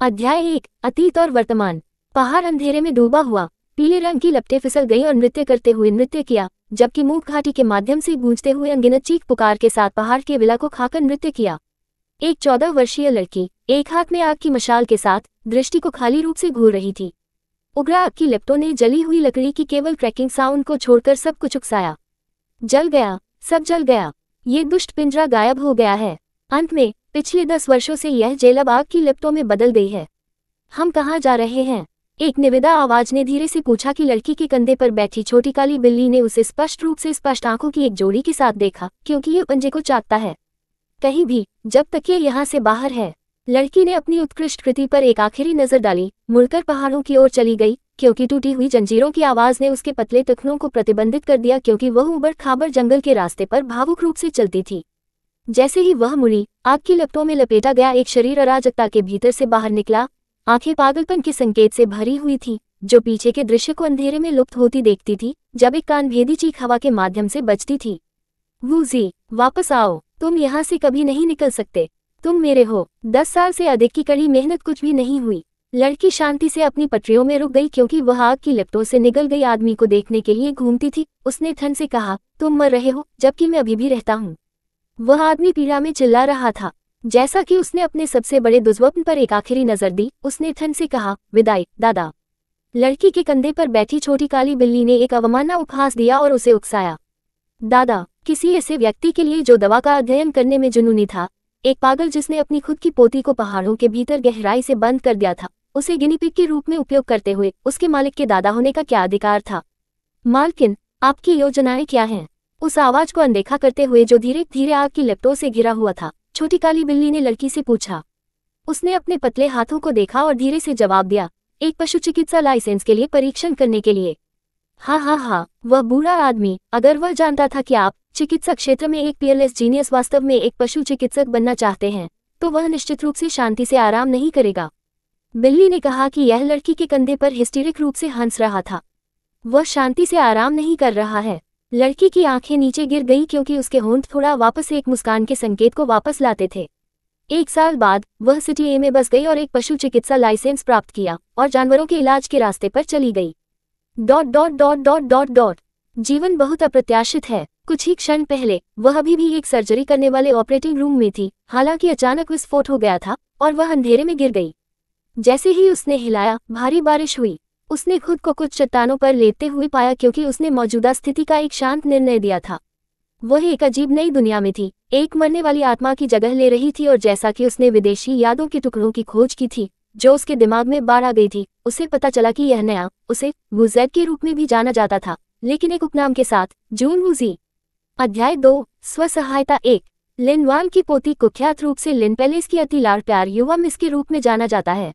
अध्याय 1। अतीत और वर्तमान। पहाड़ अंधेरे में डूबा हुआ, पीले रंग की लपटें फिसल गईं और नृत्य करते हुए नृत्य किया, जबकि मूक घाटी के माध्यम से गूंजते हुए अनगिनत चीख पुकार के साथ पहाड़ के विला को खाकर नृत्य किया। एक 14 वर्षीय लड़की एक हाथ में आग की मशाल के साथ दृष्टि को खाली रूप से घूर रही थी। उग्र आग की लपटों ने जली हुई लकड़ी की केवल क्रैकिंग साउंड को छोड़कर सब कुछ उकसाया। जल गया, सब जल गया, ये दुष्ट पिंजरा गायब हो गया है। अंत में पिछले 10 वर्षों से यह जेल अब आग की लपटों में बदल गई है। हम कहाँ जा रहे हैं? एक निविदा आवाज ने धीरे से पूछा कि लड़की के कंधे पर बैठी छोटी काली बिल्ली ने उसे स्पष्ट रूप से स्पष्ट आंखों की एक जोड़ी के साथ देखा, क्योंकि ये पंजे को चाटता है। कहीं भी, जब तक ये यहाँ से बाहर है। लड़की ने अपनी उत्कृष्ट कृति पर एक आखिरी नजर डाली, मुड़कर पहाड़ों की ओर चली गई, क्योंकि टूटी हुई जंजीरों की आवाज ने उसके पतले टखनों को प्रतिबंधित कर दिया, क्योंकि वह उबड़ खाबड़ जंगल के रास्ते पर भावुक रूप से चलती थी। जैसे ही वह मुड़ी, आग की लपटों में लपेटा गया एक शरीर अराजकता के भीतर से बाहर निकला। आंखें पागलपन के संकेत से भरी हुई थी, जो पीछे के दृश्य को अंधेरे में लुप्त होती देखती थी, जब एक कान भेदी चीख हवा के माध्यम से बजती थी। वूजी, वापस आओ, तुम यहाँ से कभी नहीं निकल सकते, तुम मेरे हो। 10 साल से अधिक की कड़ी मेहनत कुछ भी नहीं हुई। लड़की शांति से अपनी पटरियों में रुक गई, क्योंकि वह आग की लपटों से निगल गई आदमी को देखने के लिए घूमती थी। उसने ठंड से कहा, तुम मर रहे हो, जबकि मैं अभी भी रहता हूँ। वह आदमी पीड़ा में चिल्ला रहा था। जैसा कि उसने अपने सबसे बड़े दुर्स्वप्न पर एक आखिरी नजर दी, उसने ठंड से कहा, विदाई दादा। लड़की के कंधे पर बैठी छोटी काली बिल्ली ने एक अवमानना उपहास दिया और उसे उकसाया। दादा, किसी ऐसे व्यक्ति के लिए जो दवा का अध्ययन करने में जुनूनी था, एक पागल जिसने अपनी खुद की पोती को पहाड़ों के भीतर गहराई से बंद कर दिया था, उसे गिनीपिग के रूप में उपयोग करते हुए उसके मालिक के दादा होने का क्या अधिकार था? मालकिन, आपकी योजनाएं क्या हैं? उस आवाज को अनदेखा करते हुए जो धीरे धीरे आग की लपटों से घिरा हुआ था, छोटी काली बिल्ली ने लड़की से पूछा। उसने अपने पतले हाथों को देखा और धीरे से जवाब दिया, एक पशु चिकित्सा लाइसेंस के लिए परीक्षण करने के लिए। हाँ, वह बूढ़ा आदमी, अगर वह जानता था कि आप चिकित्सा क्षेत्र में एक पीयरलेस जीनियस वास्तव में एक पशु चिकित्सक बनना चाहते हैं, तो वह निश्चित रूप से शांति से आराम नहीं करेगा। बिल्ली ने कहा कि यह लड़की के कंधे पर हिस्टीरिक रूप से हंस रहा था। वह शांति से आराम नहीं कर रहा है। लड़की की आंखें नीचे गिर गईं, क्योंकि उसके होंठ थोड़ा वापस एक मुस्कान के संकेत को वापस लाते थे। 1 साल बाद वह सिटी ए में बस गई और एक पशु चिकित्सा लाइसेंस प्राप्त किया और जानवरों के इलाज के रास्ते पर चली गई। ... जीवन बहुत अप्रत्याशित है। कुछ ही क्षण पहले वह अभी भी एक सर्जरी करने वाले ऑपरेटिंग रूम में थी, हालांकि अचानक विस्फोट हो गया था और वह अंधेरे में गिर गई। जैसे ही उसने हिलाया, भारी बारिश हुई। उसने खुद को कुछ चट्टानों पर लेटते हुए पाया, क्योंकि उसने मौजूदा स्थिति का एक शांत निर्णय दिया था। वह एक अजीब नई दुनिया में थी, एक मरने वाली आत्मा की जगह ले रही थी, और जैसा कि उसने विदेशी यादों के टुकड़ों की खोज की थी जो उसके दिमाग में बाढ़ आ गई थी, उसे पता चला कि यह नया, उसे वूज़ेड के रूप में भी जाना जाता था, लेकिन एक उपनाम के साथ, जून वूजी। अध्याय 2। स्व-सहायता 1। लिन वान की पोती, कुख्यात रूप से लिन पैलेस की अति लाड़ प्यार युवा मिस के रूप में जाना जाता है।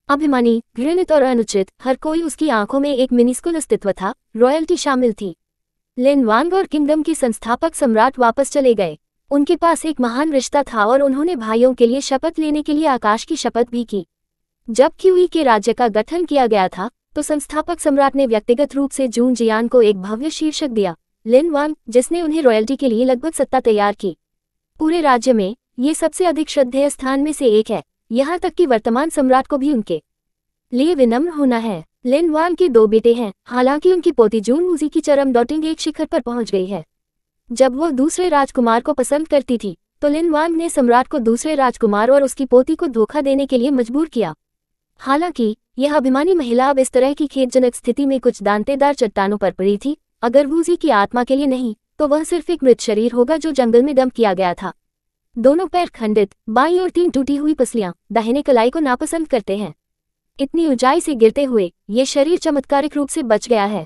अभिमानी, घृणित और अनुचित हर कोई उसकी आंखों में एक मिनिस्कुल अस्तित्व था। रॉयल्टी शामिल थी। लिन वांग और किंगडम के संस्थापक सम्राट वापस चले गए। उनके पास एक महान रिश्ता था और उन्होंने भाइयों के लिए शपथ लेने के लिए आकाश की शपथ भी की। जब क्यूई के राज्य का गठन किया गया था, तो संस्थापक सम्राट ने व्यक्तिगत रूप से जून जियान को एक भव्य शीर्षक दिया, लिन वांग, जिसने उन्हें रॉयल्टी के लिए लगभग सत्ता तैयार की। पूरे राज्य में ये सबसे अधिक श्रद्धेय स्थान में से एक है, यहाँ तक कि वर्तमान सम्राट को भी उनके लिए विनम्र होना है। लिन वान के 2 बेटे हैं, हालांकि उनकी पोती जून वूजी की चरम डॉटिंग एक शिखर पर पहुंच गई है। जब वह दूसरे राजकुमार को पसंद करती थी, तो लिन वान ने सम्राट को दूसरे राजकुमार और उसकी पोती को धोखा देने के लिए मजबूर किया। हालांकि यह अभिमानी महिला अब इस तरह की खेदजनक स्थिति में कुछ दांतेदार चट्टानों पर पड़ी थी। अगर वूजी की आत्मा के लिए नहीं, तो वह सिर्फ एक मृत शरीर होगा जो जंगल में डंप किया गया था। दोनों पैर खंडित, बाईं और 3 टूटी हुई पसलियां दाहिने कलाई को नापसंद करते हैं। इतनी ऊंचाई से गिरते हुए ये शरीर चमत्कारिक रूप से बच गया है।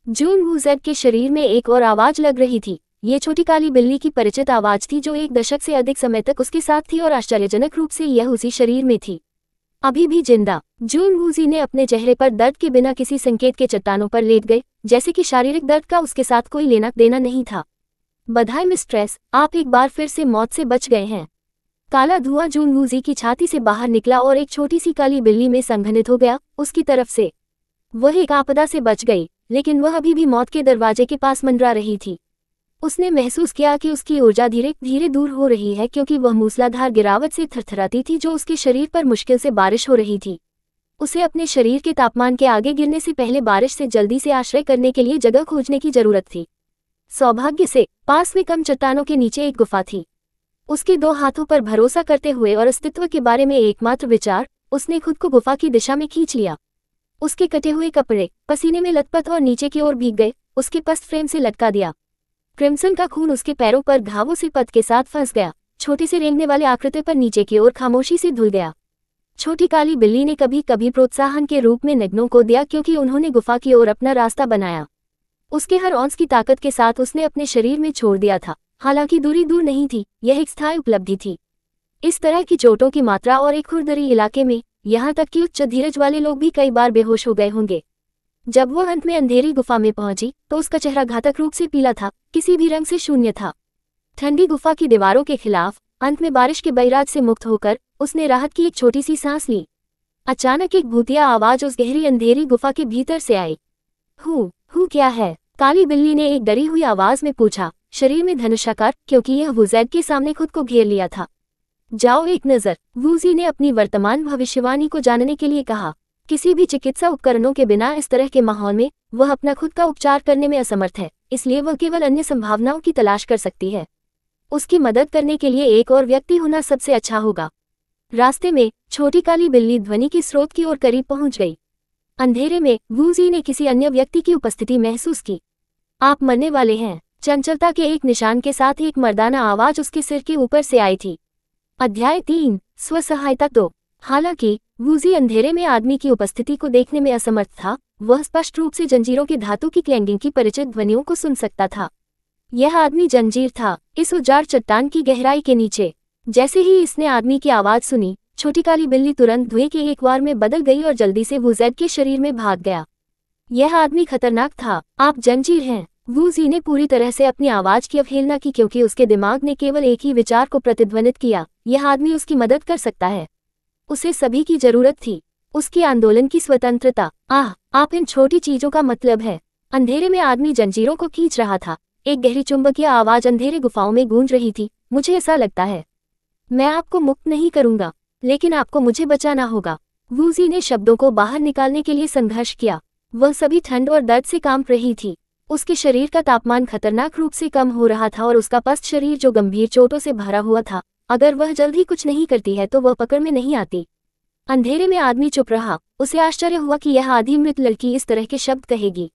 जून वूज़ेड के शरीर में एक और आवाज लग रही थी। ये छोटी काली बिल्ली की परिचित आवाज थी, जो 1 दशक से अधिक समय तक उसके साथ थी, और आश्चर्यजनक रूप से यह उसी शरीर में थी, अभी भी जिंदा। जून वूजी ने अपने चेहरे पर दर्द के बिना किसी संकेत के चट्टानों पर लेट गए, जैसे कि शारीरिक दर्द का उसके साथ कोई लेना देना नहीं था। बधाई मिस्ट्रेस, आप एक बार फिर से मौत से बच गए हैं। काला धुआं जून वूजी की छाती से बाहर निकला और एक छोटी सी काली बिल्ली में संघनित हो गया उसकी तरफ से। वह एक आपदा से बच गई, लेकिन वह अभी भी मौत के दरवाजे के पास मंडरा रही थी। उसने महसूस किया कि उसकी ऊर्जा धीरे धीरे दूर हो रही है क्योंकि वह मूसलाधार गिरावट से थरथराती थी जो उसके शरीर पर मुश्किल से बारिश हो रही थी। उसे अपने शरीर के तापमान के आगे गिरने से पहले बारिश से जल्दी से आश्रय करने के लिए जगह खोजने की जरूरत थी। सौभाग्य से पास में कम चट्टानों के नीचे एक गुफा थी। उसके 2 हाथों पर भरोसा करते हुए और अस्तित्व के बारे में एकमात्र विचार, उसने खुद को गुफा की दिशा में खींच लिया। उसके कटे हुए कपड़े पसीने में लथपथ और नीचे की ओर भीग गए, उसके पस्त फ्रेम से लटका दिया। क्रिम्सन का खून उसके पैरों पर घावों से पद के साथ फंस गया, छोटे से रेंगने वाले आकृति पर नीचे की ओर खामोशी से धुल गया। छोटी काली बिल्ली ने कभी कभी प्रोत्साहन के रूप में नग्नों को दिया क्योंकि उन्होंने गुफा की ओर अपना रास्ता बनाया। उसके हर औंस की ताकत के साथ उसने अपने शरीर में छोड़ दिया था। हालांकि दूरी दूर नहीं थी, यह एक स्थायी उपलब्धि थी। इस तरह की चोटों की मात्रा और एक खुरदरी इलाके में, यहाँ तक कि उच्च धीरज वाले लोग भी कई बार बेहोश हो गए होंगे। जब वह अंत में अंधेरी गुफा में पहुंची तो उसका चेहरा घातक रूप से पीला था, किसी भी रंग से शून्य था। ठंडी गुफा की दीवारों के खिलाफ अंत में बारिश के बैराज से मुक्त होकर उसने राहत की एक छोटी सी सांस ली। अचानक एक भूतिया आवाज उस गहरी अंधेरी गुफा के भीतर से आई। हु क्या है? काली बिल्ली ने एक डरी हुई आवाज में पूछा, शरीर में धनुषाकार, क्योंकि यह वुज़ैड के सामने खुद को घेर लिया था। जाओ एक नजर, वूजी ने अपनी वर्तमान भविष्यवाणी को जानने के लिए कहा। किसी भी चिकित्सा उपकरणों के बिना इस तरह के माहौल में वह अपना खुद का उपचार करने में असमर्थ है, इसलिए वह केवल अन्य संभावनाओं की तलाश कर सकती है। उसकी मदद करने के लिए एक और व्यक्ति होना सबसे अच्छा होगा। रास्ते में छोटी काली बिल्ली ध्वनि के स्रोत की ओर करीब पहुंच गई। अंधेरे में वूजी ने किसी अन्य व्यक्ति की उपस्थिति महसूस की। आप मरने वाले हैं, चंचलता के एक निशान के साथ एक मर्दाना आवाज उसके सिर के ऊपर से आई थी। अध्याय 3, स्वसहायता 2। हालांकि वूजी अंधेरे में आदमी की उपस्थिति को देखने में असमर्थ था, वह स्पष्ट रूप से जंजीरों के धातु की क्लैंगिंग की परिचित ध्वनियों को सुन सकता था। यह आदमी जंजीर था, इस उजाड़ चट्टान की गहराई के नीचे। जैसे ही इसने आदमी की आवाज सुनी, छोटी काली बिल्ली तुरंत धुएं के एक वार में बदल गई और जल्दी से वुज़ैड के शरीर में भाग गया। यह आदमी खतरनाक था। आप जंजीर हैं। वूजी ने पूरी तरह से अपनी आवाज की अवहेलना की क्योंकि उसके दिमाग ने केवल एक ही विचार को प्रतिध्वनित किया, यह आदमी उसकी मदद कर सकता है। उसे सभी की जरूरत थी, उसकी आंदोलन की स्वतंत्रता। आप इन छोटी चीजों का मतलब है। अंधेरे में आदमी जंजीरों को खींच रहा था। एक गहरी चुंबकीय आवाज अंधेरे गुफाओं में गूंज रही थी। मुझे ऐसा लगता है, मैं आपको मुक्त नहीं करूंगा, लेकिन आपको मुझे बचाना होगा। वूजी ने शब्दों को बाहर निकालने के लिए संघर्ष किया। वह सभी ठंड और दर्द से कांप रही थी। उसके शरीर का तापमान खतरनाक रूप से कम हो रहा था और उसका पस्त शरीर जो गंभीर चोटों से भरा हुआ था। अगर वह जल्द ही कुछ नहीं करती है तो वह पकड़ में नहीं आती। अंधेरे में आदमी चुप रहा। उसे आश्चर्य हुआ कि यह आधी मृत लड़की इस तरह के शब्द कहेगी।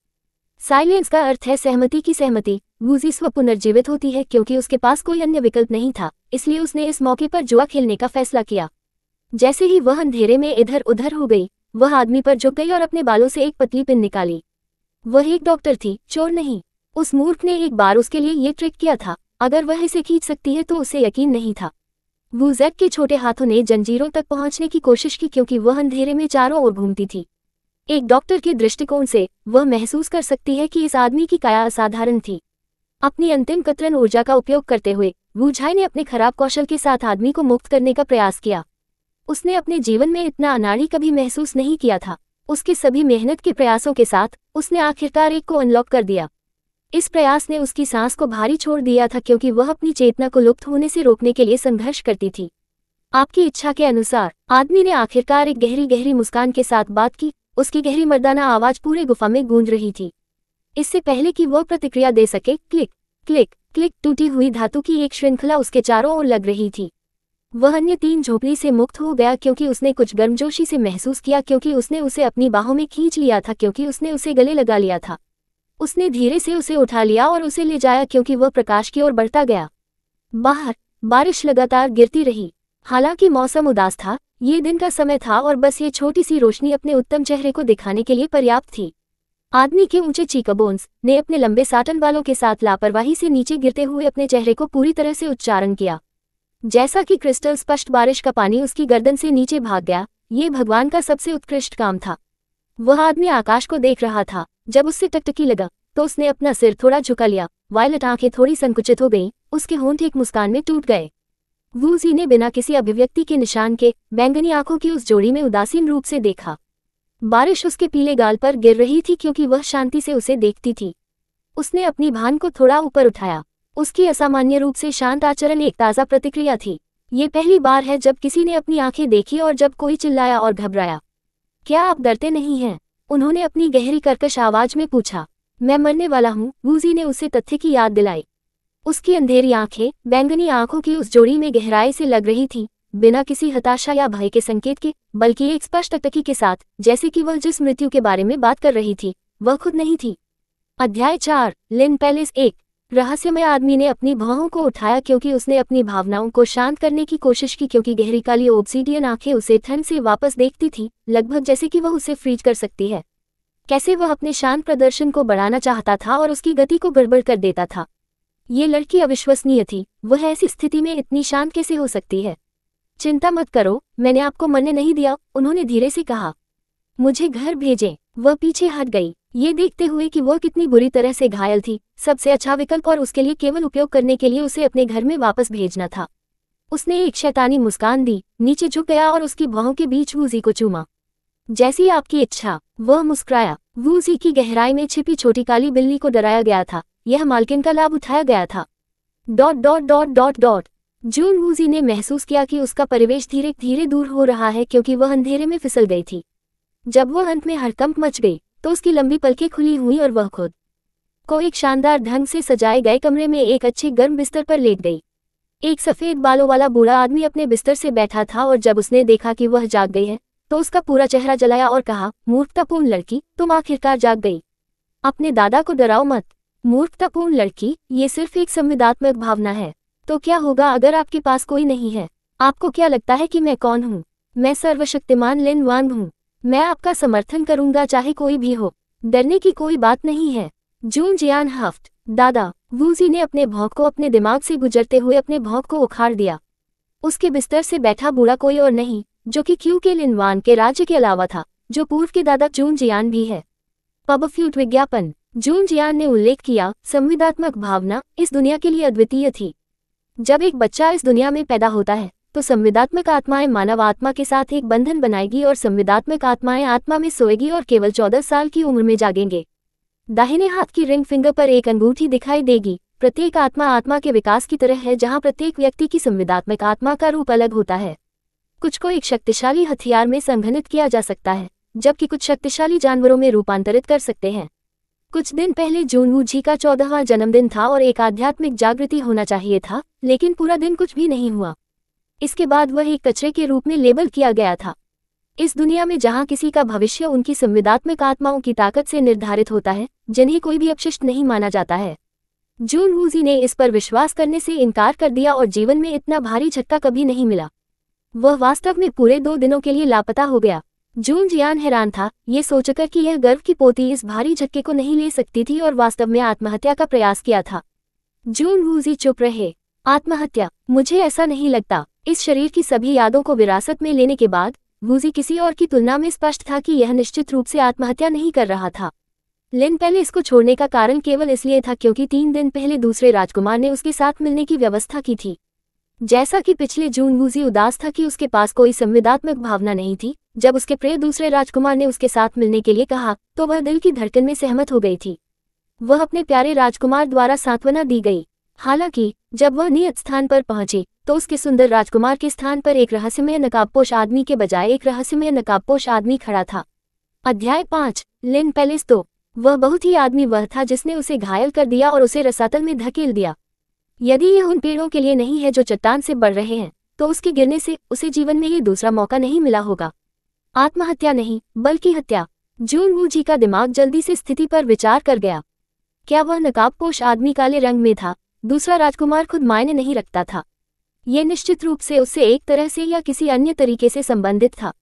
साइलेंस का अर्थ है सहमति की सहमति। वूजी स्व पुनर्जीवित होती है क्योंकि उसके पास कोई अन्य विकल्प नहीं था, इसलिए उसने इस मौके पर जुआ खेलने का फैसला किया। जैसे ही वह अंधेरे में इधर उधर हो गई, वह आदमी पर झुक गई और अपने बालों से एक पतली पिन निकाली। वह एक डॉक्टर थी, चोर नहीं। उस मूर्ख ने एक बार उसके लिए ये ट्रिक किया था। अगर वह इसे खींच सकती है तो उसे यकीन नहीं था। वुज़ैड के छोटे हाथों ने जंजीरों तक पहुंचने की कोशिश की क्योंकि वह अंधेरे में चारों ओर घूमती थी। एक डॉक्टर के दृष्टिकोण से वह महसूस कर सकती है कि इस आदमी की काया असाधारण थी। अपनी अंतिम कतरन ऊर्जा का उपयोग करते हुए वूझाई ने अपने खराब कौशल के साथ आदमी को मुक्त करने का प्रयास किया। उसने अपने जीवन में इतना अनाड़ी कभी महसूस नहीं किया था। उसके सभी मेहनत के प्रयासों के साथ उसने आखिरकार एक को अनलॉक कर दिया। इस प्रयास ने उसकी सांस को भारी छोड़ दिया था क्योंकि वह अपनी चेतना को लुप्त होने से रोकने के लिए संघर्ष करती थी। आपकी इच्छा के अनुसार, आदमी ने आखिरकार एक गहरी गहरी मुस्कान के साथ बात की। उसकी गहरी मर्दाना आवाज पूरे गुफा में गूंज रही थी। इससे पहले कि वह प्रतिक्रिया दे सके, क्लिक क्लिक क्लिक टूटी हुई धातु की एक श्रृंखला उसके चारों ओर लग रही थी। वह अन्य 3 झोंपड़ी से मुक्त हो गया क्योंकि उसने कुछ गर्मजोशी से महसूस किया, क्योंकि उसने उसे अपनी बाहों में खींच लिया था, क्योंकि उसने उसे गले लगा लिया था। उसने धीरे से उसे उठा लिया और उसे ले जाया क्योंकि वह प्रकाश की ओर बढ़ता गया। बाहर बारिश लगातार गिरती रही। हालांकि मौसम उदास था, ये दिन का समय था और बस ये छोटी सी रोशनी अपने उत्तम चेहरे को दिखाने के लिए पर्याप्त थी। आदमी के ऊंचे चीकबोन्स ने अपने लंबे साटन बालों के साथ लापरवाही से नीचे गिरते हुए अपने चेहरे को पूरी तरह से उच्चारण किया। जैसा कि क्रिस्टल स्पष्ट बारिश का पानी उसकी गर्दन से नीचे भाग गया, ये भगवान का सबसे उत्कृष्ट काम था। वह आदमी आकाश को देख रहा था। जब उससे टकटकी लगा तो उसने अपना सिर थोड़ा झुका लिया। वायलेट आंखें थोड़ी संकुचित हो गईं, उसके होंठ एक मुस्कान में टूट गए। वूजी ने बिना किसी अभिव्यक्ति के निशान के बैंगनी आंखों की उस जोड़ी में उदासीन रूप से देखा। बारिश उसके पीले गाल पर गिर रही थी क्योंकि वह शांति से उसे देखती थी। उसने अपनी भान को थोड़ा ऊपर उठाया। उसकी असामान्य रूप से शांत आचरण एक ताज़ा प्रतिक्रिया थी। ये पहली बार है जब किसी ने अपनी आंखें देखी और जब कोई चिल्लाया और घबराया। क्या आप डरते नहीं हैं? उन्होंने अपनी गहरी कर्कश आवाज में पूछा। मैं मरने वाला हूँ, वूजी ने उसे तथ्य की याद दिलाई। उसकी अंधेरी आंखें बैंगनी आंखों की उस जोड़ी में गहराई से लग रही थी, बिना किसी हताशा या भय के संकेत के, बल्कि एक स्पष्ट टकटकी के साथ, जैसे कि वह जिस मृत्यु के बारे में बात कर रही थी वह खुद नहीं थी। अध्याय 4 लिन पैलेस। एक रहस्यमय आदमी ने अपनी भौहों को उठाया क्योंकि उसने अपनी भावनाओं को शांत करने की कोशिश की, क्योंकि गहरी काली ओब्सीडियन आंखें उसे ठंड से वापस देखती थी, लगभग जैसे कि वह उसे फ्रीज कर सकती है। कैसे वह अपने शांत प्रदर्शन को बढ़ाना चाहता था और उसकी गति को गड़बड़ कर देता था। ये लड़की अविश्वसनीय थी, वह ऐसी स्थिति में इतनी शांत कैसे हो सकती है? चिंता मत करो, मैंने आपको मरने नहीं दिया, उन्होंने धीरे से कहा। मुझे घर भेजें। वह पीछे हट गई, ये देखते हुए कि वह कितनी बुरी तरह से घायल थी। सबसे अच्छा विकल्प और उसके लिए केवल उपयोग करने के लिए उसे अपने घर में वापस भेजना था। उसने एक शैतानी मुस्कान दी, नीचे झुक गया और उसकी बाहों के बीच वूजी को चूमा। जैसी आपकी इच्छा, वह मुस्कुराया। वूजी की गहराई में छिपी छोटी काली बिल्ली को डराया गया था, यह मालकिन का लाभ उठाया गया था। ... जून वूजी ने महसूस किया कि उसका परिवेश धीरे धीरे दूर हो रहा है क्योंकि वह अंधेरे में फिसल गई थी। जब वह अंत में हड़कंप मच गई तो उसकी लंबी पलकें खुली हुई और वह खुद को एक शानदार ढंग से सजाए गए कमरे में एक अच्छे गर्म बिस्तर पर लेट गई। एक सफेद बालों वाला बूढ़ा आदमी अपने बिस्तर से बैठा था और जब उसने देखा कि वह जाग गई है तो उसका पूरा चेहरा जलाया और कहा, मूर्खतापूर्ण लड़की, तुम आखिरकार जाग गई। अपने दादा को डराओ मत। मूर्खतापूर्ण लड़की, ये सिर्फ एक संवेदनात्मक भावना है। तो क्या होगा अगर आपके पास कोई नहीं है? आपको क्या लगता है कि मैं कौन हूँ? मैं सर्वशक्तिमान लिन वांग हूँ। मैं आपका समर्थन करूंगा चाहे कोई भी हो। डरने की कोई बात नहीं है। जून जियान हफ्ट। दादा, वूजी ने अपने भौंक को अपने दिमाग से गुजरते हुए अपने भौंक को उखाड़ दिया। उसके बिस्तर से बैठा बूढ़ा कोई और नहीं, जो कि क्यू के लिन वान के राज्य के अलावा था, जो पूर्व के दादा जून जियान भी है। पबफ्यूट विज्ञापन। जून जियान ने उल्लेख किया, संवेदनात्मक भावना इस दुनिया के लिए अद्वितीय थी। जब एक बच्चा इस दुनिया में पैदा होता है तो संवेदनात्मक आत्माएं मानव आत्मा के साथ एक बंधन बनाएगी और संवेदनात्मक आत्माएं आत्मा में सोएगी और केवल 14 साल की उम्र में जागेंगे। दाहिने हाथ की रिंग फिंगर पर एक अंगूठी दिखाई देगी। प्रत्येक आत्मा आत्मा के विकास की तरह है, जहां प्रत्येक व्यक्ति की संवेदनात्मक आत्मा का रूप अलग होता है। कुछ को एक शक्तिशाली हथियार में संघनित किया जा सकता है, जबकि कुछ शक्तिशाली जानवरों में रूपांतरित कर सकते हैं। कुछ दिन पहले जून वूजी का 14वां जन्मदिन था और एक आध्यात्मिक जागृति होना चाहिए था, लेकिन पूरा दिन कुछ भी नहीं हुआ। इसके बाद वह एक कचरे के रूप में लेबल किया गया था। इस दुनिया में जहां किसी का भविष्य उनकी संवेदनात्मक आत्माओं की ताकत से निर्धारित होता है, जिन्हें कोई भी अपशिष्ट नहीं माना जाता है। जून वूजी ने इस पर विश्वास करने से इनकार कर दिया और जीवन में इतना भारी झटका कभी नहीं मिला। वह वास्तव में पूरे 2 दिनों के लिए लापता हो गया। जून जियान हैरान था, ये सोचकर कि यह गर्व की पोती इस भारी झटके को नहीं ले सकती थी और वास्तव में आत्महत्या का प्रयास किया था। जून वूजी चुप रहे। आत्महत्या? मुझे ऐसा नहीं लगता। इस शरीर की सभी यादों को विरासत में लेने के बाद वूजी किसी और की तुलना में स्पष्ट था कि यह निश्चित रूप से आत्महत्या नहीं कर रहा था। लिन पहले इसको छोड़ने का कारण केवल इसलिए था क्योंकि 3 दिन पहले दूसरे राजकुमार ने उसके साथ मिलने की व्यवस्था की थी। जैसा कि पिछले जून वूजी उदास था कि उसके पास कोई संवेदनात्मक भावना नहीं थी, जब उसके प्रिय दूसरे राजकुमार ने उसके साथ मिलने के लिए कहा तो वह दिल की धड़कन में सहमत हो गई थी। वह अपने प्यारे राजकुमार द्वारा सांत्वना दी गई। हालांकि जब वह नियत स्थान पर पहुंची तो उसके सुंदर राजकुमार के स्थान पर एक रहस्यमय नकाबपोश आदमी के बजाय एक रहस्यमय नकाबपोश आदमी खड़ा था। अध्याय 5 लिन पैलेस। तो वह बहुत ही आदमी वह था जिसने उसे घायल कर दिया और उसे रसातल में धकेल दिया। यदि यह उन पेड़ों के लिए नहीं है जो चट्टान से बढ़ रहे हैं, तो उसके गिरने से उसे जीवन में ये दूसरा मौका नहीं मिला होगा। आत्महत्या नहीं, बल्कि हत्या। जून वूजी का दिमाग जल्दी से स्थिति पर विचार कर गया। क्या वह नकाबपोश आदमी काले रंग में था? दूसरा राजकुमार खुद मायने नहीं रखता था। यह निश्चित रूप से उससे एक तरह से या किसी अन्य तरीके से संबंधित था।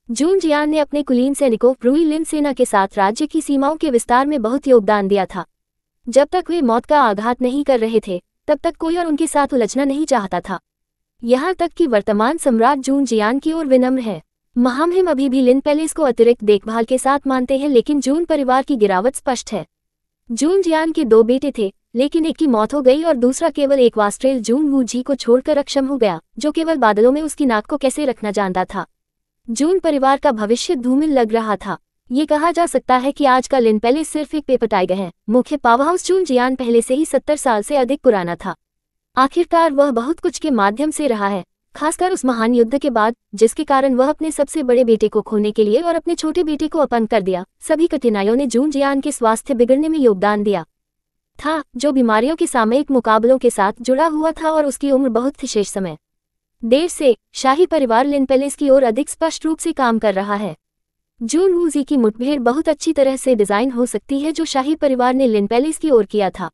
जून जियान ने अपने कुलीन सैनिकों रूई लिन सेना के साथ राज्य की सीमाओं के विस्तार में बहुत योगदान दिया था। जब तक वे मौत का आघात नहीं कर रहे थे, तब तक कोई और उनके साथ उलझना नहीं चाहता था। यहाँ तक कि वर्तमान सम्राट जून जियान की ओर विनम्र है। महामहिम अभी भी लिन पैलेस को अतिरिक्त देखभाल के साथ मानते हैं, लेकिन जून परिवार की गिरावट स्पष्ट है। जून जियान के 2 बेटे थे, लेकिन एक की मौत हो गई और दूसरा केवल एक वास्ट्रेल जून वूजी को छोड़कर अक्षम हो गया, जो केवल बादलों में उसकी नाक को कैसे रखना जानता था। जून परिवार का भविष्य धूमिल लग रहा था। ये कहा जा सकता है कि आज का लिन पैलेस सिर्फ एक पेपर टाइगर है। मुख्य पावर हाउस जूनजियान पहले से ही 70 साल से अधिक पुराना था। आखिरकार वह बहुत कुछ के माध्यम से रहा है, खासकर उस महान युद्ध के बाद, जिसके कारण वह अपने सबसे बड़े बेटे को खोने के लिए और अपने छोटे बेटे को अपंग कर दिया। सभी कठिनाइयों ने जूनजियान के स्वास्थ्य बिगड़ने में योगदान दिया था, जो बीमारियों के सामयिक मुकाबलों के साथ जुड़ा हुआ था, और उसकी उम्र बहुत थी। शेष समय देर से शाही परिवार लिन पैलेस की ओर अधिक स्पष्ट रूप से काम कर रहा है। जून वूजी की मुठभेड़ बहुत अच्छी तरह से डिजाइन हो सकती है जो शाही परिवार ने लिन पैलेस की ओर किया था।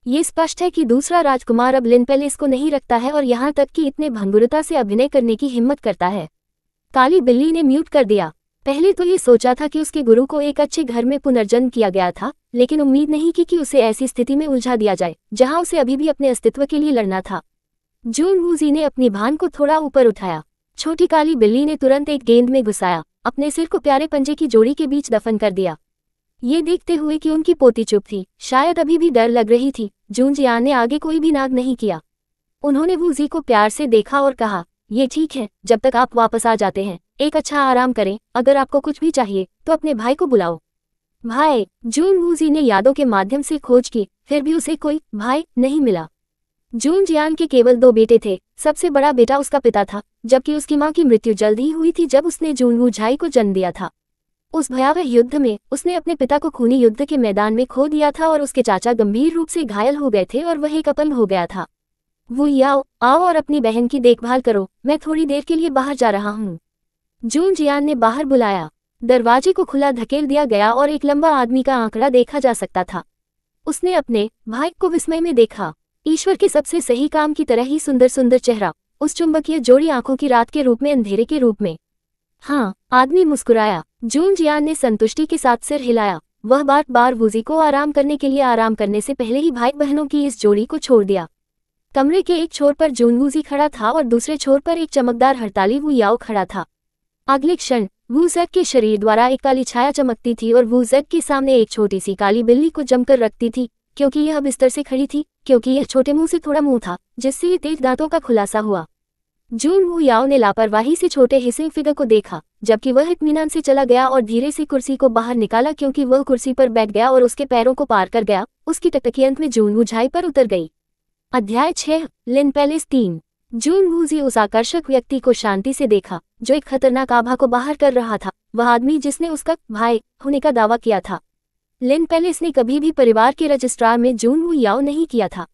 ये स्पष्ट है कि दूसरा राजकुमार अब लिन पैलेस को नहीं रखता है और यहाँ तक कि इतने भंगुरता से अभिनय करने की हिम्मत करता है। काली बिल्ली ने म्यूट कर दिया। पहले तो ये सोचा था कि उसके गुरु को एक अच्छे घर में पुनर्जन्म किया गया था, लेकिन उम्मीद नहीं की कि उसे ऐसी स्थिति में उलझा दिया जाए जहां उसे अभी भी अपने अस्तित्व के लिए लड़ना था। जून वूजी ने अपनी भान को थोड़ा ऊपर उठाया। छोटी काली बिल्ली ने तुरंत एक गेंद में घुसाया, अपने सिर को प्यारे पंजे की जोड़ी के बीच दफन कर दिया। ये देखते हुए कि उनकी पोती चुप थी, शायद अभी भी डर लग रही थी, जूनजियान ने आगे कोई भी नाग नहीं किया। उन्होंने वूजी को प्यार से देखा और कहा, ये ठीक है, जब तक आप वापस आ जाते हैं एक अच्छा आराम करें। अगर आपको कुछ भी चाहिए तो अपने भाई को बुलाओ। भाई? जून वूजी ने यादों के माध्यम से खोज की, फिर भी उसे कोई भाई नहीं मिला। जूनजियान के केवल 2 बेटे थे। सबसे बड़ा बेटा उसका पिता था, जबकि उसकी मां की मृत्यु जल्द ही हुई थी जब उसने जूनवू झाई को जन्म दिया था। उस भयावह युद्ध में उसने अपने पिता को खूनी युद्ध के मैदान में खो दिया था और उसके चाचा गंभीर रूप से घायल हो गए थे और वह एक अपंग हो गया था। वो याओ, आओ और अपनी बहन की देखभाल करो, मैं थोड़ी देर के लिए बाहर जा रहा हूँ। जूनजियान ने बाहर बुलाया। दरवाजे को खुला धकेल दिया गया और एक लंबा आदमी का आंकड़ा देखा जा सकता था। उसने अपने भाई को विस्मय में देखा। ईश्वर के सबसे सही काम की तरह ही सुंदर सुंदर चेहरा, उस चुंबकीय जोड़ी आंखों की रात के रूप में, अंधेरे के रूप में। हाँ, आदमी मुस्कुराया। जूनजियान ने संतुष्टि के साथ सिर हिलाया। वह बार बार वूजी को आराम करने के लिए आराम करने से पहले ही भाई बहनों की इस जोड़ी को छोड़ दिया। कमरे के एक छोर पर जूनवूजी खड़ा था और दूसरे छोर पर एक चमकदार हड़ताली वू याओ खड़ा था। अगले क्षण वू ज़ेड के शरीर द्वारा एक काली छाया चमकती थी और वू ज़ेड के सामने एक छोटी सी काली बिल्ली को जमकर रखती थी, क्योंकि यह बिस्तर से खड़ी थी, क्योंकि यह छोटे मुंह से थोड़ा मुंह था, जिससे ये तेज दांतों का खुलासा हुआ। जून वू याओ ने लापरवाही से छोटे हिस्से फिगर को देखा, जबकि वह इत्मीनान से चला गया और धीरे से कुर्सी को बाहर निकाला, क्योंकि वह कुर्सी पर बैठ गया और उसके पैरों को पार कर गया। उसकी टकटकी अंत में जून वू झाई पर उतर गई। अध्याय 6 लिन पैलेस 3। जून वूजी उस आकर्षक व्यक्ति को शांति से देखा जो एक खतरनाक आभा को बाहर कर रहा था, वह आदमी जिसने उसका भाई होने का दावा किया था। लिन पैलेस ने कभी भी परिवार के रजिस्ट्रार में जून वू याओ नहीं किया था।